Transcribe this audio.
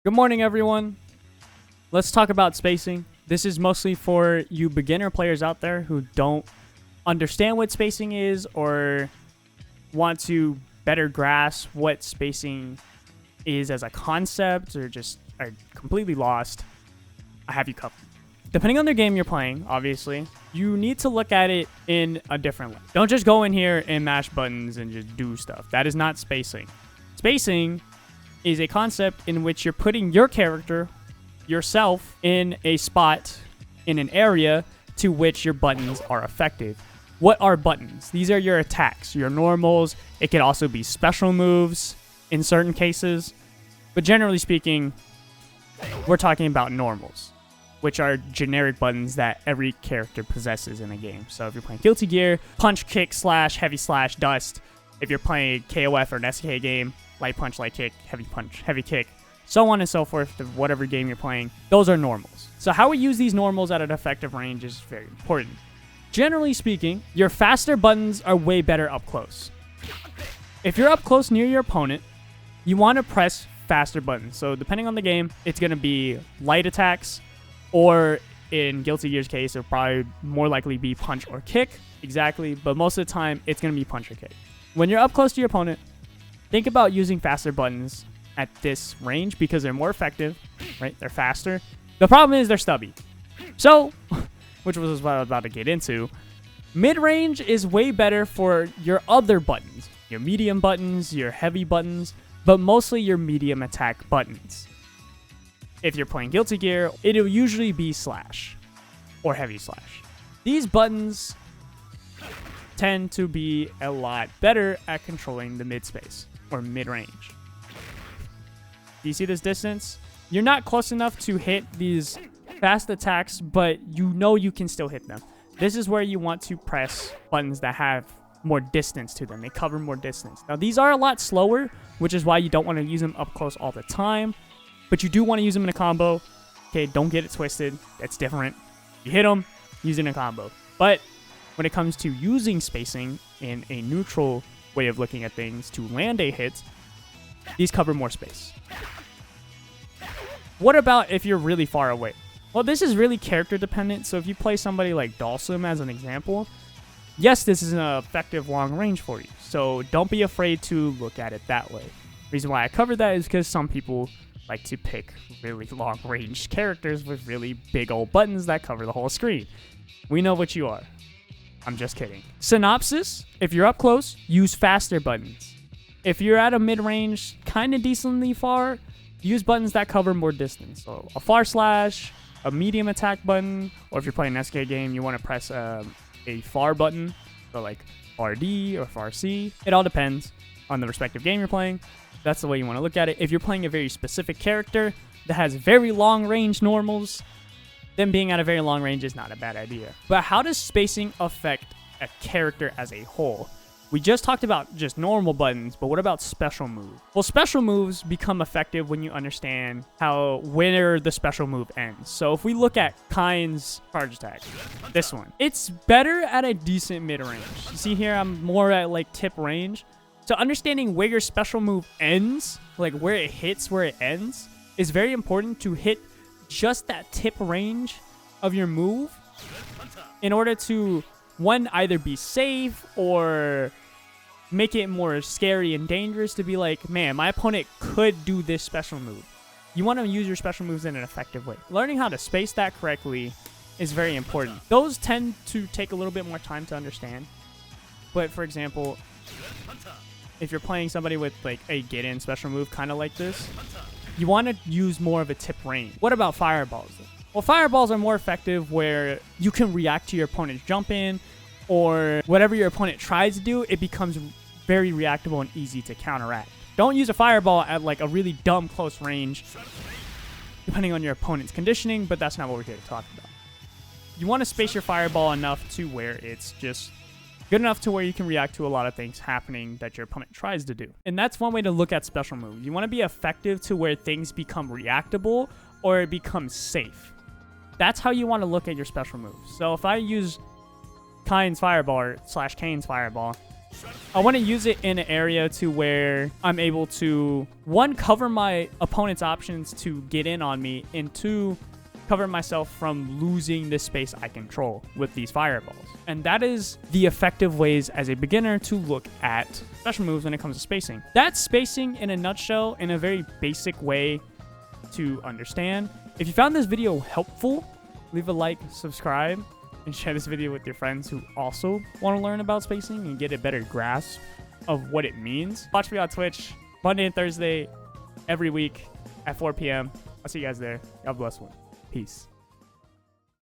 Good morning, everyone. Let's talk about spacing. This is mostly for you beginner players out there who don't understand what spacing is or want to better grasp what spacing is as a concept or just are completely lost. I have you covered. Depending on the game you're playing, obviously, you need to look at it in a different way. Don't just go in here and mash buttons and just do stuff. That is not spacing. Spacing is a concept in which you're putting your character, yourself, in a spot, in an area to which your buttons are effective. What are buttons? These are your attacks, your normals. It could also be special moves in certain cases. But generally speaking, we're talking about normals, which are generic buttons that every character possesses in a game. So if you're playing Guilty Gear, punch, kick, slash, heavy slash, dust. If you're playing KOF or an SK game, light punch, light kick, heavy kick, so on and so forth, whatever game you're playing, those are normals. So how we use these normals at an effective range is very important. Generally speaking, your faster buttons are way better up close. If you're up close near your opponent, you want to press faster buttons. So depending on the game, it's going to be light attacks, or in Guilty Gear's case, it'll probably more likely be punch or kick. Exactly, but most of the time, it's going to be punch or kick. When you're up close to your opponent, think about using faster buttons at this range because they're more effective, right? They're faster. The problem is they're stubby. So, which was what I was about to get into, mid-range is way better for your other buttons, your medium buttons, your heavy buttons, but mostly your medium attack buttons. If you're playing Guilty Gear, it'll usually be slash or heavy slash. These buttons tend to be a lot better at controlling the mid space or mid-range. Do you see this distance? You're not close enough to hit these fast attacks, but you know you can still hit them. This is where you want to press buttons that have more distance to them. They cover more distance. Now, these are a lot slower, which is why you don't want to use them up close all the time, but you do want to use them in a combo. Okay, don't get it twisted. That's different. You hit them, use it in a combo. But when it comes to using spacing in a neutral way of looking at things to land a hit, these cover more space. What about if you're really far away? Well, this is really character dependent. So if you play somebody like Dalsum as an example, yes, this is an effective long range for you. So don't be afraid to look at it that way. Reason why I covered that is because some people like to pick really long range characters with really big old buttons that cover the whole screen. We know what you are. I'm just kidding. Synopsis, if you're up close, use faster buttons. If you're at a mid-range, kind of decently far, use buttons that cover more distance. So a far slash, a medium attack button, or if you're playing an SK game, you want to press a far button, so like far D or far C. It all depends on the respective game you're playing. That's the way you want to look at it. If you're playing a very specific character that has very long range normals, then being at a very long range is not a bad idea. But how does spacing affect a character as a whole? We just talked about just normal buttons, but what about special moves? Well, special moves become effective when you understand where the special move ends. So if we look at Kain's charge attack, this one, it's better at a decent mid-range. You see here, I'm more at like tip range. So understanding where your special move ends, like where it hits, where it ends, is very important to hit just that tip range of your move in order to, one, either be safe or make it more scary and dangerous to be like, man, my opponent could do this special move. You want to use your special moves in an effective way. Learning how to space that correctly is very important. Those tend to take a little bit more time to understand. But for example, if you're playing somebody with like a get-in special move kind of like this, you want to use more of a tip range. What about fireballs? Well, fireballs are more effective where you can react to your opponent's jump in, or whatever your opponent tries to do, it becomes very reactable and easy to counteract. Don't use a fireball at like a really dumb close range, depending on your opponent's conditioning, but that's not what we're here to talk about. You want to space your fireball enough to where it's just good enough to where you can react to a lot of things happening that your opponent tries to do. And that's one way to look at special moves. You want to be effective to where things become reactable or it becomes safe. That's how you want to look at your special moves. So if I use Kain's fireball or /Kane's fireball, I want to use it in an area to where I'm able to, one, cover my opponent's options to get in on me, and two, cover myself from losing the space I control with these fireballs. And that is the effective ways as a beginner to look at special moves when it comes to spacing. That's spacing in a nutshell, in a very basic way to understand. If you found this video helpful, leave a like, subscribe, and share this video with your friends who also want to learn about spacing and get a better grasp of what it means. Watch me on Twitch Monday and Thursday every week at 4 p.m. I'll see you guys there. God bless one. Peace.